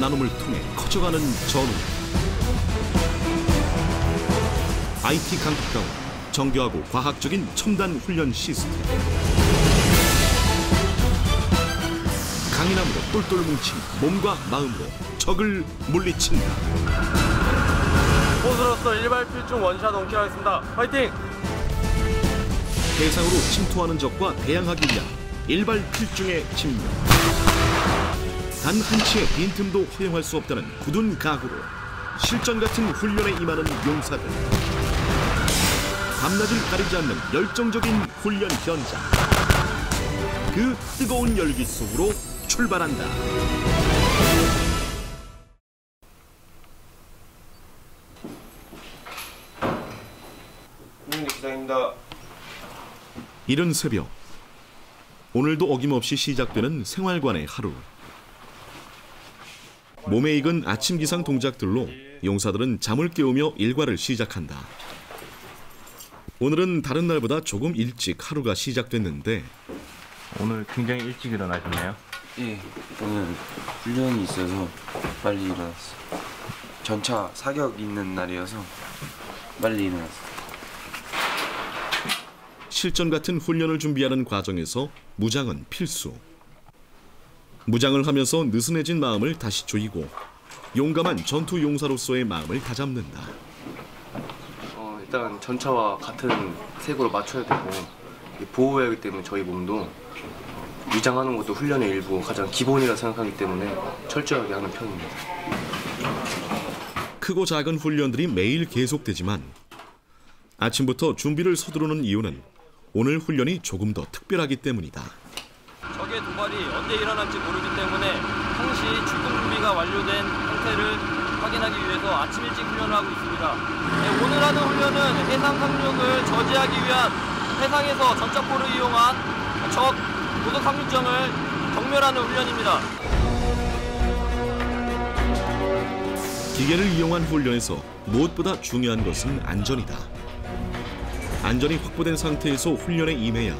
나눔을 통해 커져가는 전우. IT 강국다운 정교하고 과학적인 첨단 훈련 시스템. 강인함으로 똘똘 뭉친 몸과 마음으로 적을 물리친다. 포수로서 일발필중 원샷 원킬하겠습니다. 화이팅! 해상으로 침투하는 적과 대항하기 위한 일발필중의 집념. 단 한치의 빈틈도 허용할 수 없다는 굳은 각오로 실전 같은 훈련에 임하는 용사들. 밤낮을 가리지 않는 열정적인 훈련 현장. 그 뜨거운 열기 속으로 출발한다. 기장입니다. 이른 새벽, 오늘도 어김없이 시작되는 생활관의 하루. 몸에 익은 아침 기상 동작들로 용사들은 잠을 깨우며 일과를 시작한다. 오늘은 다른 날보다 조금 일찍 하루가 시작됐는데 오늘 굉장히 일찍 일어나셨나요? 예, 오늘 훈련이 있어서 빨리 일어났어요. 전차 사격 있는 날이어서 빨리 일어났어요. 실전 같은 훈련을 준비하는 과정에서 무장은 필수. 무장을 하면서 느슨해진 마음을 다시 조이고 용감한 전투 용사로서의 마음을 다잡는다. 일단 전차와 같은 색으로 맞춰야 되고 보호해야 하기 때문에 저희 몸도 위장하는 것도 훈련의 일부 가장 기본이라 생각하기 때문에 철저하게 하는 편입니다. 크고 작은 훈련들이 매일 계속되지만 아침부터 준비를 서두르는 이유는 오늘 훈련이 조금 더 특별하기 때문이다. 적의 도발이 언제 일어날지 모르기 때문에 항시 출동 준비가 완료된 상태를 확인하기 위해서 아침 일찍 훈련을 하고 있습니다. 네, 오늘 하는 훈련은 해상 상륙을 저지하기 위한 해상에서 전차포를 이용한 적 고속 상륙점을 경멸하는 훈련입니다. 기계를 이용한 훈련에서 무엇보다 중요한 것은 안전이다. 안전이 확보된 상태에서 훈련에 임해야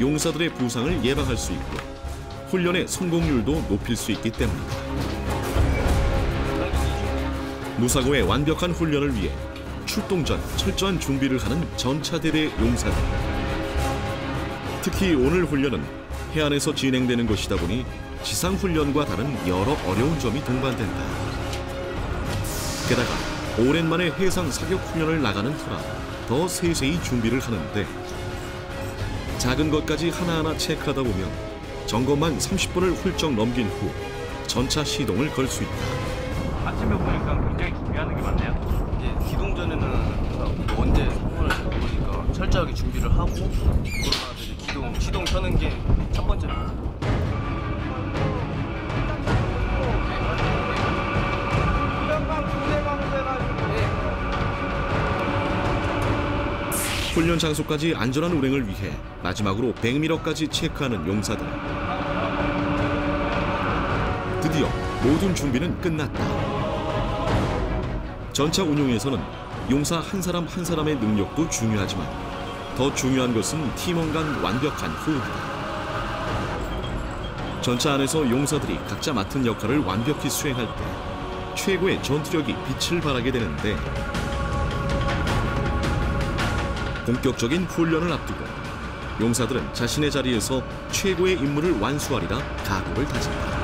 용사들의 부상을 예방할 수 있고 훈련의 성공률도 높일 수 있기 때문이다. 무사고의 완벽한 훈련을 위해 출동 전 철저한 준비를 하는 전차대대 용사들. 특히 오늘 훈련은 해안에서 진행되는 것이다 보니 지상훈련과 다른 여러 어려운 점이 동반된다. 게다가 오랜만에 해상 사격 훈련을 나가는 터라 더 세세히 준비를 하는데 작은 것까지 하나하나 체크하다 보면 점검만 30분을 훌쩍 넘긴 후 전차 시동을 걸 수 있다. 아침에 보니까 굉장히 준비하는 게 많네요. 예, 기동 전에는 언제 소문을 잘 모르니까 철저하게 준비를 하고 그러고 나서 이제 시동 켜는 게 첫 번째입니다. 훈련 장소까지 안전한 운행을 위해 마지막으로 100m까지 체크하는 용사들. 드디어 모든 준비는 끝났다. 전차 운용에서는 용사 한 사람 한 사람의 능력도 중요하지만 더 중요한 것은 팀원 간 완벽한 호흡이다. 전차 안에서 용사들이 각자 맡은 역할을 완벽히 수행할 때 최고의 전투력이 빛을 발하게 되는데 본격적인 훈련을 앞두고 용사들은 자신의 자리에서 최고의 임무를 완수하리라 각오를 다진다.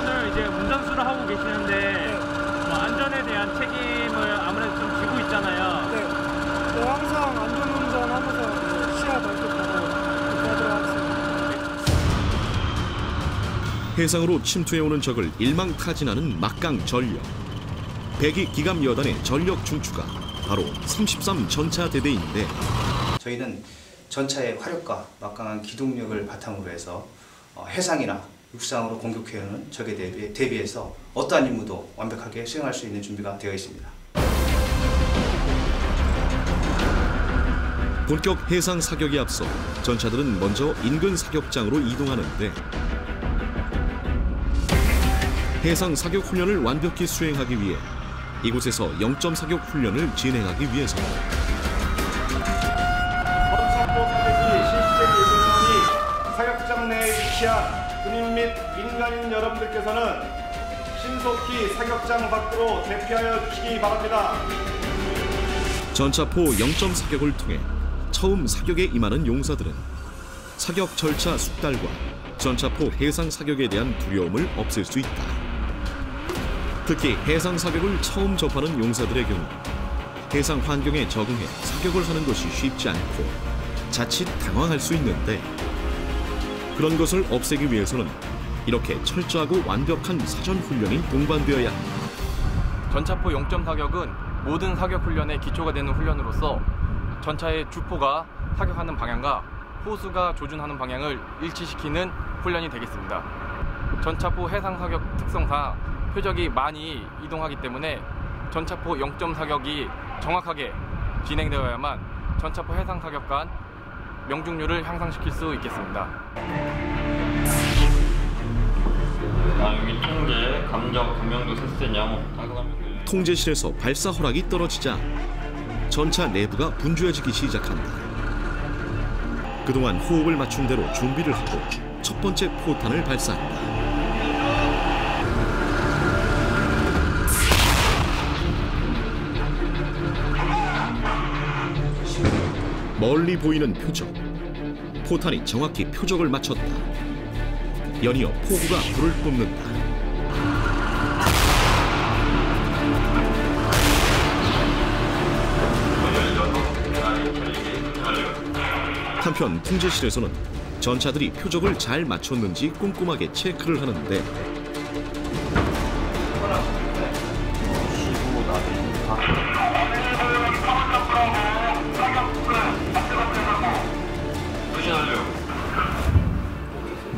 오늘 이제 운전수를 하고 계시는데 안전에 대한 책임을 아무래도 좀 지고 있잖아요. 네, 항상 안전운전 하면서 시야 넓겠다고 그렇게 하도록 하겠습니다. 해상으로 침투해오는 적을 일망타진하는 막강 전력. 백이 기갑 여단의 전력 중추가 바로 33 전차 대대인데 저희는 전차의 화력과 막강한 기동력을 바탕으로 해서 해상이나 육상으로 공격해오는 적에 대비해서 어떠한 임무도 완벽하게 수행할 수 있는 준비가 되어 있습니다. 본격 해상 사격에 앞서 전차들은 먼저 인근 사격장으로 이동하는데 해상 사격 훈련을 완벽히 수행하기 위해 이곳에서 0점 사격 훈련을 진행하기 위해서 범상포 사격이 실시된 예정이니 사격장 내에 위치한 군인 및 민간인 여러분들께서는 신속히 사격장 밖으로 대피하여 주시기 바랍니다. 전차포 0점 사격을 통해 처음 사격에 임하는 용사들은 사격 절차 숙달과 전차포 해상 사격에 대한 두려움을 없앨 수 있다. 특히 해상 사격을 처음 접하는 용사들의 경우 해상 환경에 적응해 사격을 하는 것이 쉽지 않고 자칫 당황할 수 있는데 그런 것을 없애기 위해서는 이렇게 철저하고 완벽한 사전 훈련이 동반되어야 합니다. 전차포 0점 사격은 모든 사격 훈련의 기초가 되는 훈련으로서 전차의 주포가 사격하는 방향과 호수가 조준하는 방향을 일치시키는 훈련이 되겠습니다. 전차포 해상 사격 특성상 표적이 많이 이동하기 때문에 전차포 0점 사격이 정확하게 진행되어야만 전차포 해상 사격 간 명중률을 향상시킬 수 있겠습니다. 여기 통제, 감정, 감명도 세스냐, 통제실에서 발사 허락이 떨어지자 전차 내부가 분주해지기 시작한다. 그동안 호흡을 맞춘 대로 준비를 하고 첫 번째 포탄을 발사한다. 멀리 보이는 표적. 포탄이 정확히 표적을 맞췄다. 연이어 포구가 불을 뿜는다. 한편 통제실에서는 전차들이 표적을 잘 맞췄는지 꼼꼼하게 체크를 하는데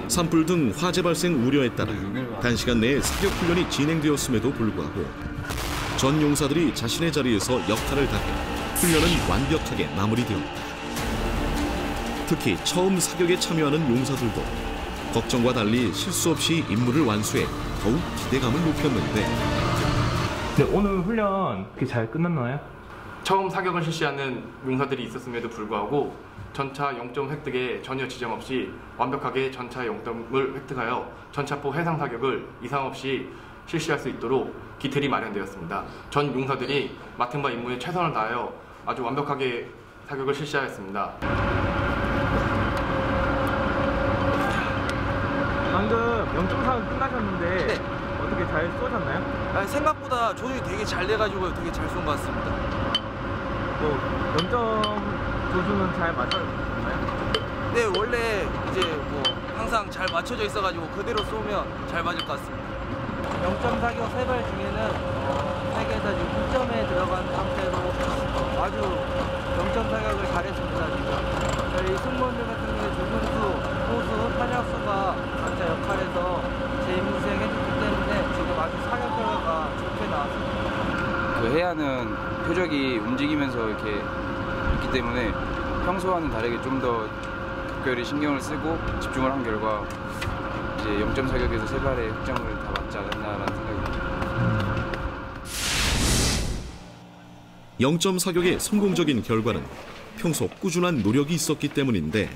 산불 등 화재 발생 우려에 따라 단시간 내에 사격 훈련이 진행되었음에도 불구하고 전 용사들이 자신의 자리에서 역할을 다해 훈련은 완벽하게 마무리되었다. 특히 처음 사격에 참여하는 용사들도 걱정과 달리 실수 없이 임무를 완수해 더욱 기대감을 높였는데 네, 오늘 훈련 그렇게 잘 끝났나요? 처음 사격을 실시하는 용사들이 있었음에도 불구하고 전차 0점 획득에 전혀 지장 없이 완벽하게 전차 0점을 획득하여 전차포 해상 사격을 이상 없이 실시할 수 있도록 기틀이 마련되었습니다. 전 용사들이 맡은 바 임무에 최선을 다하여 아주 완벽하게 사격을 실시하였습니다. 방금 0점 사격 끝나셨는데 네. 어떻게 잘 쏘셨나요? 생각보다 조준이 되게 잘 돼가지고 되게 잘 쏜 것 같습니다. 뭐 0점 조준은 잘 맞았나요? 네, 원래 이제 뭐 항상 잘 맞춰져 있어가지고 그대로 쏘면 잘 맞을 것 같습니다. 0점 사격 3발 중에는 3개 다 6점에 들어간 상태로 아주 0점 사격을 잘했습니다. 지금 저희 승무원들 같은 경우에 조준수, 호수, 탄약수가 각자 역할에서 제 임무 수행해줬기 때문에 지금 아주 사격 결과가 좋게 나왔습니다. 그 해안은 표적이 움직이면서 이렇게 있기 때문에 평소와는 다르게 좀 더 각별히 신경을 쓰고 집중을 한 결과 이제 0점 사격에서 3발의 흑점을 다 맞지 않았나라는 생각이 듭니다. 0점 사격의 성공적인 결과는 평소 꾸준한 노력이 있었기 때문인데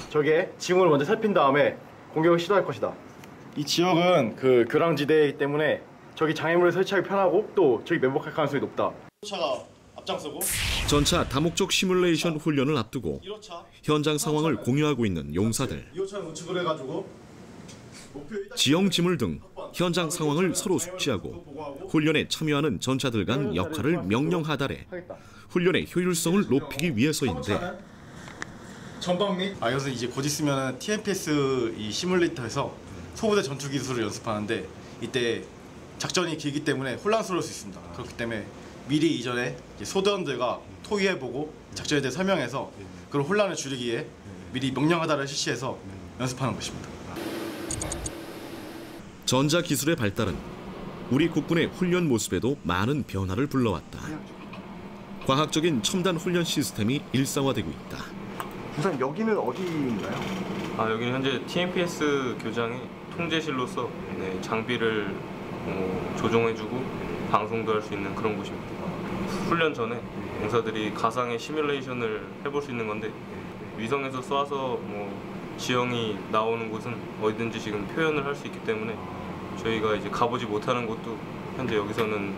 적의 지형을 먼저 살핀 다음에 공격을 시도할 것이다. 이 지역은 그 교량지대이기 때문에 적이 장애물을 설치하기 편하고 또 적이 매복할 가능성이 높다. 차가 앞장서고 전차 다목적 시뮬레이션 훈련을 앞두고 현장 상황을 공유하고 있는 용사들. 2호차는 우측을 해가지고 지형 지물 등 현장 상황을 서로 숙지하고 훈련에 참여하는 전차들 간 역할을 명령하달해 훈련의 효율성을 높이기 위해서인데 전방 및 이것은 이제 곧 있으면 TMPS 이 시뮬레이터에서 소부대 전투 기술을 연습하는데 이때 작전이 길기 때문에 혼란스러울 수 있습니다. 그렇기 때문에 미리 이전에 소대원들과 토의해보고 작전에 대해 설명해서 그런 혼란을 줄이기 위해 미리 명령하달을 실시해서 연습하는 것입니다. 전자기술의 발달은 우리 국군의 훈련 모습에도 많은 변화를 불러왔다. 과학적인 첨단 훈련 시스템이 일상화되고 있다. 우선 여기는 어디인가요? 여기는 현재 TMPS 교장의 통제실로서 장비를 조종해주고 방송도 할 수 있는 그런 곳입니다. 훈련 전에 용사들이 가상의 시뮬레이션을 해볼 수 있는 건데 위성에서 쏴서 지형이 나오는 곳은 어디든지 지금 표현을 할 수 있기 때문에 저희가 이제 가보지 못하는 곳도 현재 여기서는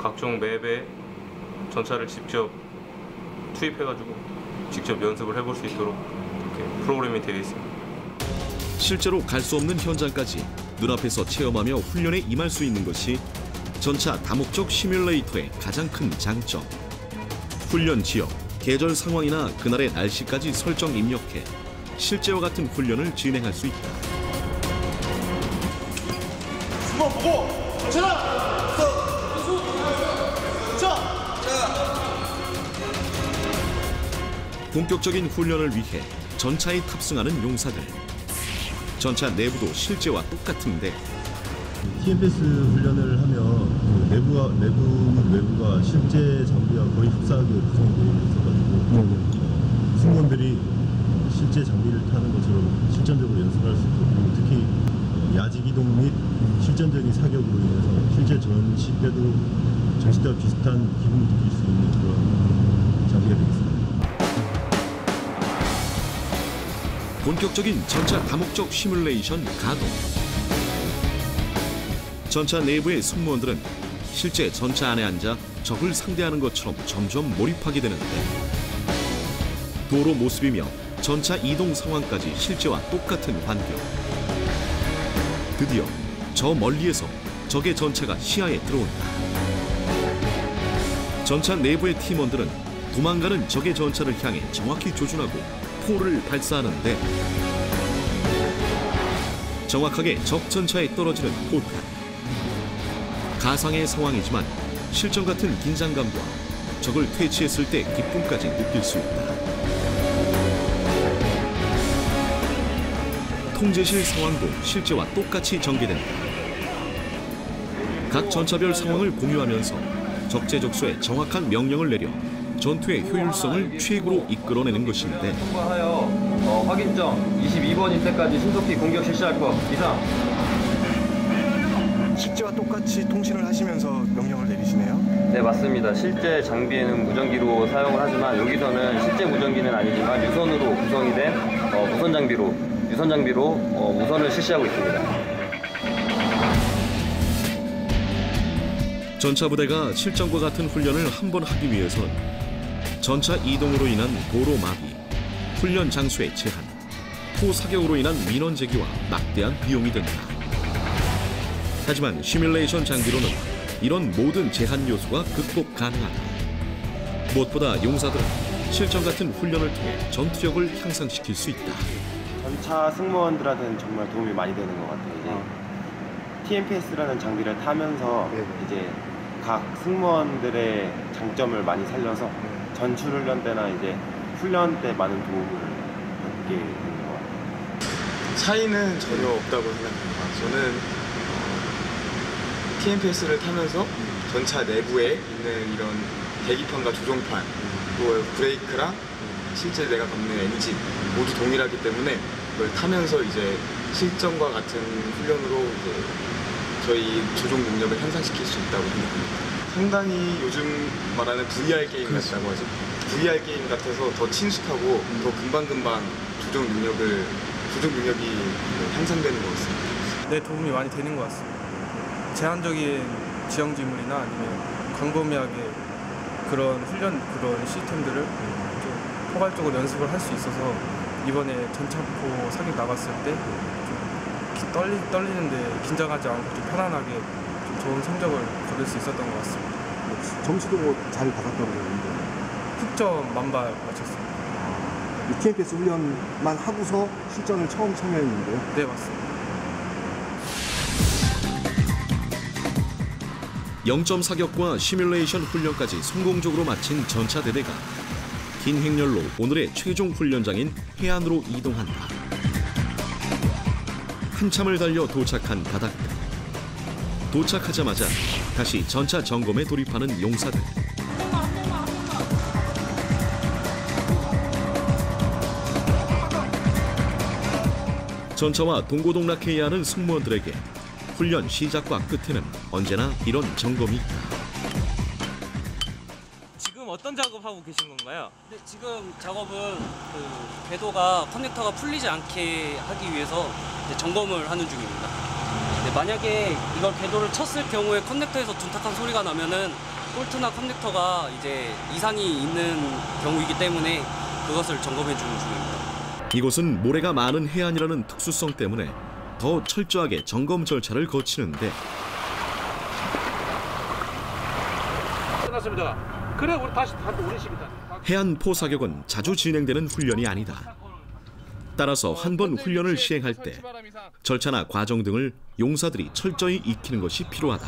각종 맵에 전차를 직접 투입해가지고 직접 연습을 해볼 수 있도록 이렇게 프로그램이 되어 있습니다. 실제로 갈 수 없는 현장까지 눈앞에서 체험하며 훈련에 임할 수 있는 것이 전차 다목적 시뮬레이터의 가장 큰 장점. 훈련 지역, 계절 상황이나 그날의 날씨까지 설정 입력해 실제와 같은 훈련을 진행할 수 있다. 수고 보고 전차 본격적인 훈련을 위해 전차에 탑승하는 용사들. 전차 내부도 실제와 똑같은데 TMPS 훈련을 하면 내부가 실제 장비와 거의 흡사하게 구성되어 있어가지고 승무원들이 실제 장비를 타는 것처럼 실전적으로 연습할 수 있고, 그리고 특히 야직 이동 및 실전적인 사격으로 인해서 실제 전시 때와 비슷한 기분을 느낄 수 있는 그런 장비가 되겠습니다. 본격적인 전차 다목적 시뮬레이션 가동. 전차 내부의 승무원들은 실제 전차 안에 앉아 적을 상대하는 것처럼 점점 몰입하게 되는데, 도로 모습이며 전차 이동 상황까지 실제와 똑같은 환경. 드디어 저 멀리에서 적의 전차가 시야에 들어온다. 전차 내부의 팀원들은 도망가는 적의 전차를 향해 정확히 조준하고 포를 발사하는데, 정확하게 적 전차에 떨어지는 포탄. 가상의 상황이지만 실전 같은 긴장감과 적을 퇴치했을 때 기쁨까지 느낄 수 있다. 통제실 상황도 실제와 똑같이 전개된다. 각 전차별 상황을 공유하면서 적재적소에 정확한 명령을 내려 전투의 효율성을 최고로 이끌어내는 것인데, 통과하여 확인점 22번일 때까지 신속히 공격 실시할 것 이상. 실제와 똑같이 통신을 하시면서 명령을 내리시네요? 네, 맞습니다. 실제 장비에는 무전기로 사용을 하지만 여기서는 실제 무전기는 아니지만 유선으로 구성이 된 유선 장비로 무선을 실시하고 있습니다. 전차 부대가 실전과 같은 훈련을 한 번 하기 위해선 전차 이동으로 인한 도로 마비, 훈련 장소의 제한, 포 사격으로 인한 민원 제기와 막대한 비용이 든다. 하지만 시뮬레이션 장비로는 이런 모든 제한 요소가 극복 가능하다. 무엇보다 용사들은 실전 같은 훈련을 통해 전투력을 향상시킬 수 있다. 전차 승무원들한테는 정말 도움이 많이 되는 것 같아요. 이제 TMPS라는 장비를 타면서 이제 각 승무원들의 장점을 많이 살려서 전출 훈련 때나 이제 훈련 때 많은 도움을 받게 되는 것 같아요. 차이는 전혀 없다고 생각합니다. 저는 TMPS를 타면서 전차 내부에 있는 이런 계기판과 조종판, 또 브레이크랑 실제 내가 밟는 엔진 모두 동일하기 때문에 그걸 타면서 이제 실전과 같은 훈련으로 이제 저희 조종 능력을 향상시킬 수 있다고 생각합니다. 상당히 요즘 말하는 VR 게임 같다고 하죠. VR 게임 같아서 더 친숙하고 더 금방금방 조종 능력이 향상되는 것 같습니다. 네, 도움이 많이 되는 것 같습니다. 제한적인 지형 지물이나 아니면 광범위하게 그런 시스템들을 좀 포괄적으로 연습을 할 수 있어서 이번에 전차포 사격 나갔을 때 좀 떨리는데 긴장하지 않고 좀 편안하게 좀 좋은 성적을 거둘 수 있었던 것 같습니다. 점수도 잘 받았다고 그러는데 흑점 만발 맞췄습니다. 이 TMPS 훈련만 하고서 실전을 처음 참여했는데요? 네, 맞습니다. 0점 사격과 시뮬레이션 훈련까지 성공적으로 마친 전차대대가 긴 행렬로 오늘의 최종 훈련장인 해안으로 이동한다. 한참을 달려 도착한 바닷가. 도착하자마자 다시 전차 점검에 돌입하는 용사들. 전차와 동고동락해야 하는 승무원들에게 훈련 시작과 끝에는 언제나 이런 점검이 있다. 지금 어떤 작업하고 계신 건가요? 네, 지금 작업은 궤도가 커넥터가 풀리지 않게 하기 위해서 이제 점검을 하는 중입니다. 네, 만약에 이걸 궤도를 쳤을 경우에 커넥터에서 둔탁한 소리가 나면은 볼트나 커넥터가 이제 이상이 있는 경우이기 때문에 그것을 점검해 주는 중입니다. 이곳은 모래가 많은 해안이라는 특수성 때문에 더 철저하게 점검 절차를 거치는데 끝났습니다. 그래 우리 다시 오르십니다. 해안포 사격은 자주 진행되는 훈련이 아니다. 따라서 한 번 훈련을 시행할 때 절차나 과정 등을 용사들이 철저히 익히는 것이 필요하다.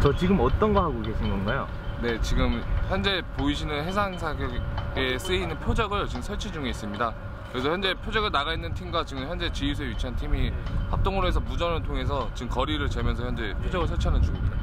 저 지금 어떤 거 하고 계신 건가요? 네, 지금 현재 보이시는 해상 사격에 쓰이는 표적을 지금 설치 중에 있습니다. 그래서 현재 표적을 나가 있는 팀과 지금 현재 지휘소에 위치한 팀이 합동으로 해서 무전을 통해서 지금 거리를 재면서 현재 표적을 설치하는 중입니다.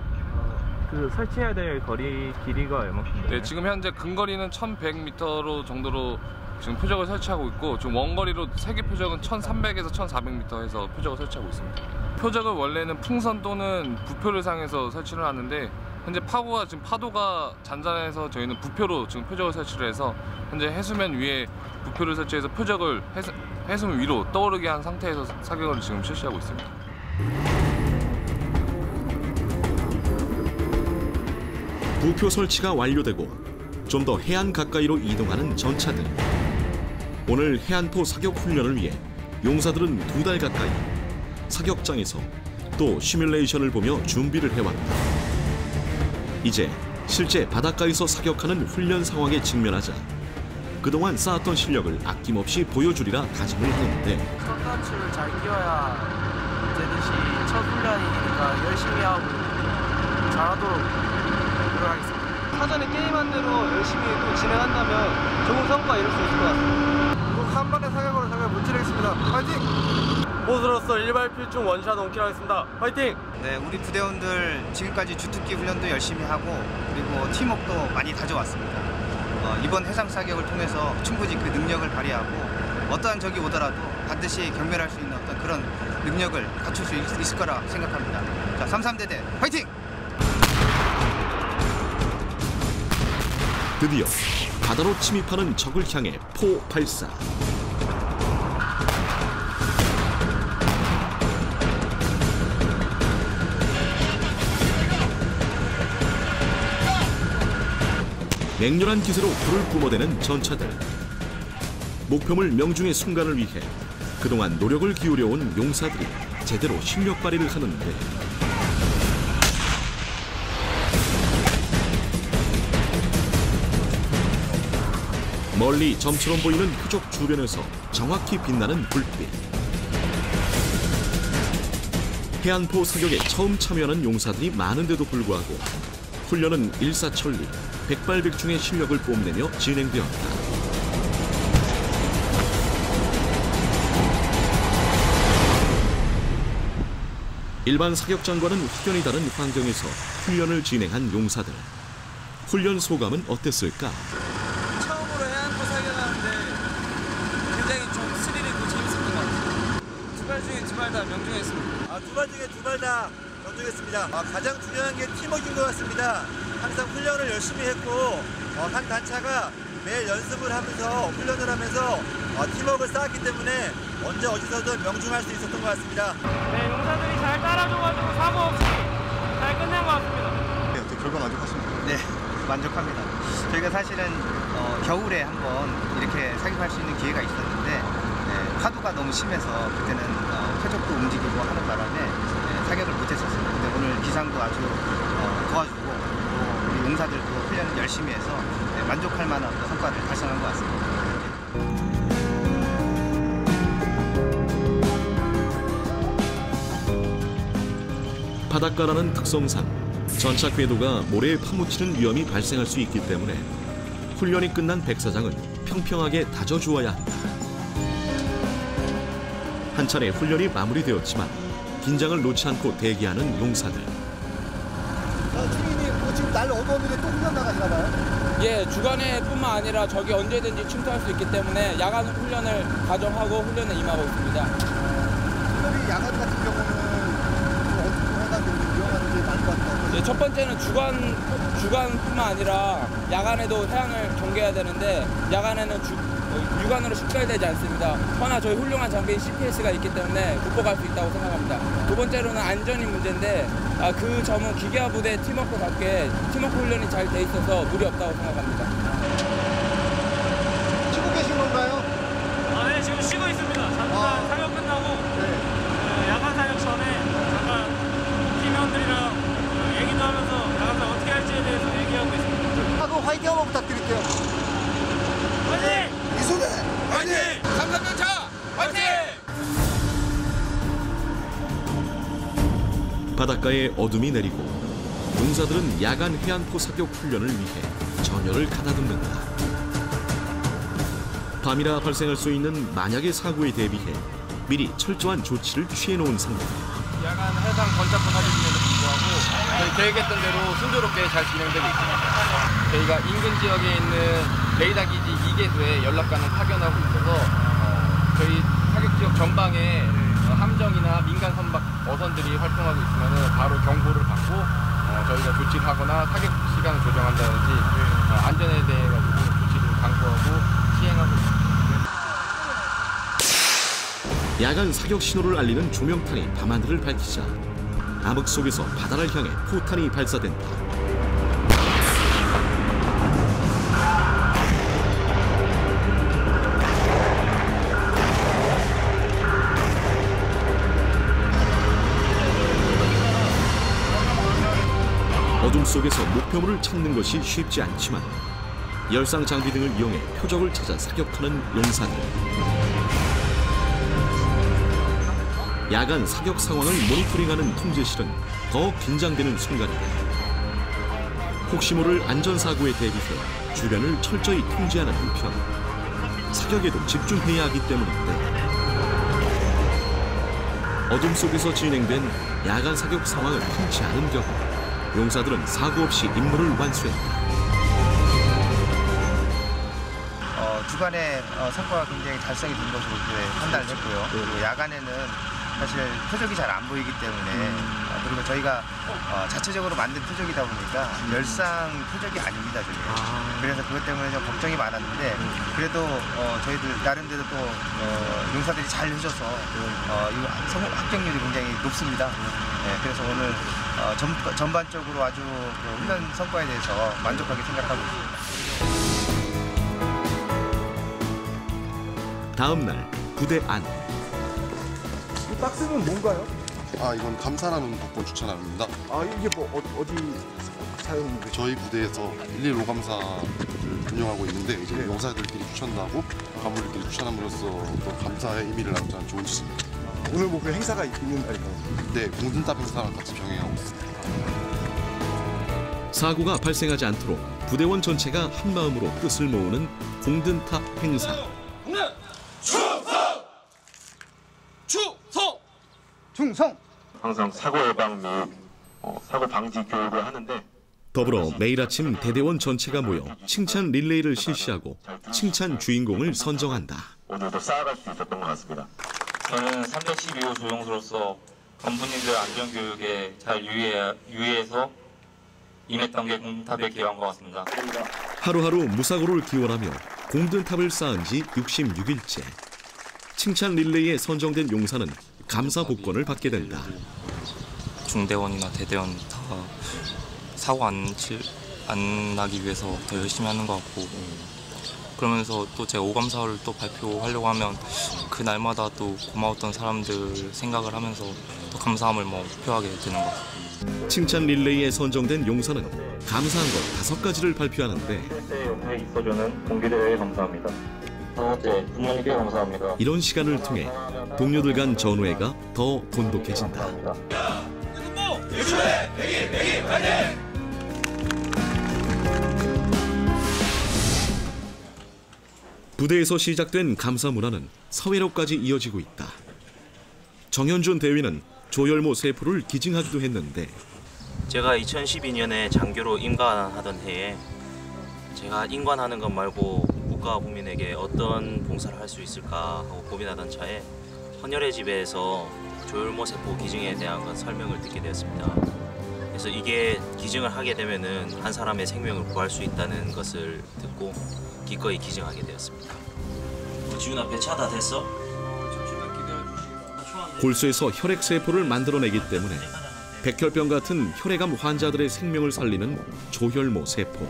그 설치해야 될 거리 길이가 얼마큼인가요? 네, 지금 현재 근거리는 1100m 정도로 지금 표적을 설치하고 있고, 지금 원거리로 세계 표적은 1300에서 1400m에서 표적을 설치하고 있습니다. 표적을 원래는 풍선 또는 부표를 사용해서 설치를 하는데, 현재 지금 파도가 잔잔해서 저희는 부표로 지금 표적을 설치를 해서 현재 해수면 위에 부표를 설치해서 표적을 해수면 위로 떠오르게 한 상태에서 사격을 지금 실시하고 있습니다. 부표 설치가 완료되고 좀 더 해안 가까이로 이동하는 전차들. 오늘 해안포 사격 훈련을 위해 용사들은 2달 가까이 사격장에서 또 시뮬레이션을 보며 준비를 해왔다. 이제 실제 바닷가에서 사격하는 훈련 상황에 직면하자 그동안 쌓았던 실력을 아낌없이 보여주리라 다짐을 하는데 선단추를 잘 끼워야 되듯이 첫 훈련이니까 열심히 하고 잘하도록 노력하겠습니다. 사전에 게임한 대로 열심히 또 진행한다면 좋은 성과 이룰 수 있을 것 같습니다. 한 번의 사격으로 사격 못 치르겠습니다. 파이팅! 보스로서 일발 필중 원샷 원킬 하겠습니다. 파이팅! 네, 우리 부대원들 지금까지 주특기 훈련도 열심히 하고 그리고 팀워크도 많이 다져왔습니다. 이번 해상 사격을 통해서 충분히 그 능력을 발휘하고 어떠한 적이 오더라도 반드시 경멸할 수 있는 어떤 그런 능력을 갖출 수 있을 거라 생각합니다. 자, 33대대 파이팅! 드디어 바다로 침입하는 적을 향해 포 발사. 맹렬한 기세로 불을 뿜어대는 전차들. 목표물 명중의 순간을 위해 그동안 노력을 기울여온 용사들이 제대로 실력 발휘를 하는데 멀리 점처럼 보이는 표적 주변에서 정확히 빛나는 불빛. 해안포 사격에 처음 참여하는 용사들이 많은데도 불구하고 훈련은 일사천리, 백발백중의 실력을 뽐내며 진행되었다. 일반 사격장과는 확연히 다른 환경에서 훈련을 진행한 용사들. 훈련 소감은 어땠을까? 처음으로 해안포 사격하는데 굉장히 좀 스릴 있고 재밌었던 것 같아요. 2발 중에 2발 다 명중했습니다. 2발 중에 2발 다 명중했습니다. 가장 중요한 게 팀워크인 것 같습니다. 항상 훈련을 열심히 했고 한 단차가 매일 연습을 하면서 훈련을 하면서 팀워크를 쌓았기 때문에 언제 어디서든 명중할 수 있었던 것 같습니다. 네, 용사들이 잘 따라줘가지고 사고 없이 잘 끝낸 것 같습니다. 네, 어떻게 결과 만족하십니까? 네, 만족합니다. 저희가 사실은 겨울에 한번 이렇게 사격할 수 있는 기회가 있었는데 파도가 너무 심해서 그때는 표적도 움직이고 하는 바람에 사격을 못했었습니다. 근데 오늘 기상도 아주 도와주고 또 우리 용사들도 훈련을 열심히 해서 만족할 만한 성과를 달성한 것 같습니다. 바닷가라는 특성상 전차 궤도가 모래에 파묻히는 위험이 발생할 수 있기 때문에 훈련이 끝난 백사장은 평평하게 다져주어야 한다. 한 차례 훈련이 마무리되었지만 긴장을 놓지 않고 대기하는 용사들. 주인님, 지금 날 어두웠는데 또 훈련 나가시나 봐요? 예, 주간에뿐만 아니라 적이 언제든지 침투할 수 있기 때문에 야간 훈련을 가정하고 훈련에 임하고 있습니다. 특별히 야간 같은 경우는 예, 첫 번째는 주간뿐만 아니라 야간에도 해안을 경계해야 되는데 야간에는 육안으로 식별되지 않습니다. 허나 저희 훌륭한 장비인 CPS가 있기 때문에 극복할 수 있다고 생각합니다. 두 번째로는 안전이 문제인데 그 점은 기계화 부대 팀워크답게 팀워크 훈련이 잘 돼 있어서 무리 없다고 생각합니다. 쉬고 계신 건가요? 네, 지금 쉬고 있습니다. 잠깐 사격 끝나고 야간 사격 전에 잠깐 팀원들이랑 얘기도 하면서 야간 사격 어떻게 할지에 대해서 얘기하고 있습니다. 하고 화이팅 한번 부탁드릴게요. 화이팅! 이소대 화이팅! 삼성전차 화이팅! 바닷가에 어둠이 내리고 용사들은 야간 해안포 사격 훈련을 위해 전열을 가다듬는다. 밤이라 발생할 수 있는 만약의 사고에 대비해 미리 철저한 조치를 취해놓은 상태. 야간 해상 건착포 사격임에도 불구하고 저희 계획했던 대로 순조롭게 잘 진행되고 있습니다. 저희가 인근 지역에 있는 레이더 기지 2개소에 연락 가능 파견하고 있어서 저희 사격 지역 전방에 함정이나 민간 선박 어선들이 활동하고 있으면 바로 경보를 받고 저희가 조치를 하거나 사격 시간을 조정한다든지 안전에 대해 가지고 조치를 강구하고 시행하고 있습니다. 야간 사격 신호를 알리는 조명탄이 밤하늘을 밝히자 암흑 속에서 바다를 향해 포탄이 발사된다. 어둠 속에서 목표물을 찾는 것이 쉽지 않지만 열상 장비 등을 이용해 표적을 찾아 사격하는 용사들. 야간 사격 상황을 모니터링하는 통제실은 더 긴장되는 순간이다. 혹시 모를 안전사고에 대비해 주변을 철저히 통제하는 한편 사격에도 집중해야 하기 때문인데 어둠 속에서 진행된 야간 사격 상황을 흔치 않은 경우 용사들은 사고 없이 임무를 완수했다. 주간에 성과가 굉장히 달성이 된 것으로 판단을 했고요. 그리고 야간에는 사실 표적이 잘 안 보이기 때문에 그리고 저희가 자체적으로 만든 표적이다 보니까 열상 표적이 아닙니다. 저게. 그래서 그것 때문에 좀 걱정이 많았는데 그래도 저희들 나름대로 또 용사들이 잘 해줘서 이 합격률이 굉장히 높습니다. 그래서 오늘 전반적으로 아주 훈련 성과에 대해서 만족하게 생각하고 있습니다. 다음 날 부대 안. 이 박스는 뭔가요? 이건 감사라는 복권 추천합니다. 이게 뭐 어디 사용인가요? 저희 부대에서 115 감사를 운영하고 있는데 이제 용사들끼리 추천하고 간부들끼리 추천함으로써 또 감사의 의미를 나누자는 좋은 짓입니다. 오늘 뭐 그 행사가 있는 날인가요? 네, 공든탑 행사랑 같이 병행하고 있습니다. 사고가 발생하지 않도록 부대원 전체가 한마음으로 뜻을 모으는 공든탑 행사. 충성! 항상 사고 예방 및 사고 방지 교육을 하는데 더불어 매일 아침 대대원 전체가 모여 칭찬 릴레이를 실시하고 칭찬 주인공을 선정한다. 오늘도 쌓아갈 수 있었던 것 같습니다. 저는 312호 조종수로서 간부님들 안전교육에 잘 유의해서 임했던 게 공든탑의 기여한 것 같습니다. 하루하루 무사고를 기원하며 공든탑을 쌓은 지 66일째. 칭찬 릴레이에 선정된 용사는 감사 복권을 받게 된다. 중대원이나 대대원 다 사고 안 나기 위해서 더 열심히 하는 것 같고 그러면서 또 제가 오감사를 또 발표하려고 하면 그날마다 또 고마웠던 사람들 생각을 하면서 또 감사함을 표하게 되는 것 같아요. 칭찬 릴레이에 선정된 용사는 감사한 것 5가지를 발표하는데 옆에 있어주는 동기들에게 감사합니다. 첫째, 부모님께 감사합니다. 이런 시간을 통해 동료들 간 전우애가 더 돈독해진다. 부대에서 시작된 감사 문화는 사회로까지 이어지고 있다. 정현준 대위는 조열모 세포를 기증하기도 했는데 제가 2012년에 장교로 임관하던 해에 제가 임관하는 것 말고 국가 국민에게 어떤 봉사를 할 수 있을까 하고 고민하던 차에 헌혈의 집에서 조혈모 세포 기증에 대한 설명을 듣게 되었습니다. 그래서 이게 기증을 하게 되면은 한 사람의 생명을 구할 수 있다는 것을 듣고 기꺼이 기증하게 되었습니다. 지훈아 배 차다 됐어? 골수에서 혈액세포를 만들어내기 때문에 백혈병 같은 혈액암 환자들의 생명을 살리는 조혈모 세포.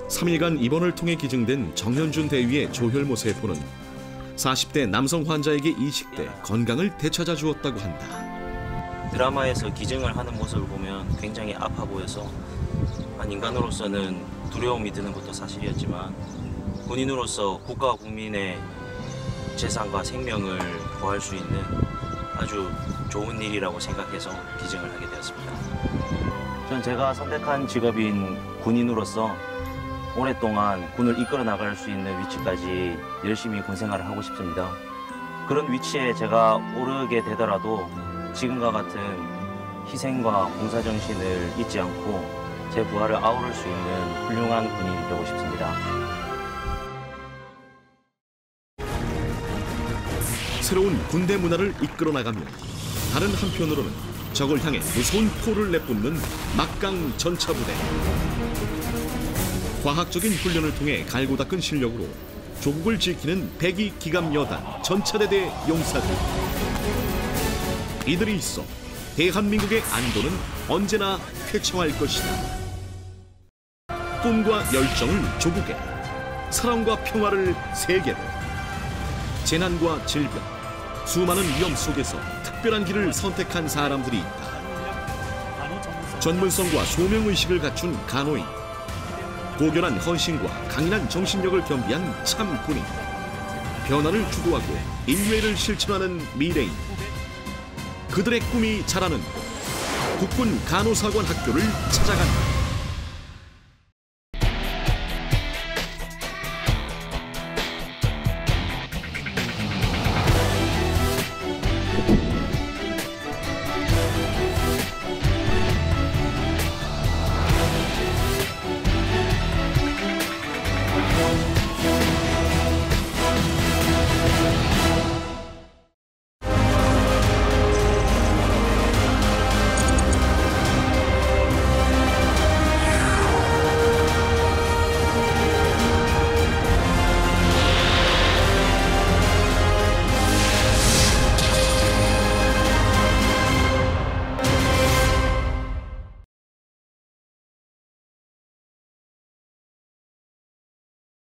3일간 입원을 통해 기증된 정현준 대위의 조혈모 세포는 40대 남성 환자에게 이식돼 건강을 되찾아 주었다고 한다. 드라마에서 기증을 하는 모습을 보면 굉장히 아파 보여서 인간으로서는 두려움이 드는 것도 사실이었지만 군인으로서 국가와 국민의 재산과 생명을 보호할 수 있는 아주 좋은 일이라고 생각해서 기증을 하게 되었습니다. 전 제가 선택한 직업인 군인으로서 오랫동안 군을 이끌어 나갈 수 있는 위치까지 열심히 군 생활을 하고 싶습니다. 그런 위치에 제가 오르게 되더라도 지금과 같은 희생과 봉사정신을 잊지 않고 제 부하를 아우를 수 있는 훌륭한 군인이 되고 싶습니다. 새로운 군대 문화를 이끌어 나가며 다른 한편으로는 적을 향해 무서운 포를 내뿜는 막강 전차부대. 과학적인 훈련을 통해 갈고 닦은 실력으로 조국을 지키는 백이 기갑 여단 전차대대 용사들. 이들이 있어 대한민국의 안도는 언제나 쾌청할 것이다. 꿈과 열정을 조국에, 사랑과 평화를 세계로. 재난과 질병, 수많은 위험 속에서 특별한 길을 선택한 사람들이 있다. 전문성과 소명의식을 갖춘 간호인, 고결한 헌신과 강인한 정신력을 겸비한 참 군인, 변화를 추구하고 인류애를 실천하는 미래인. 그들의 꿈이 자라는 국군 간호사관 학교를 찾아간다.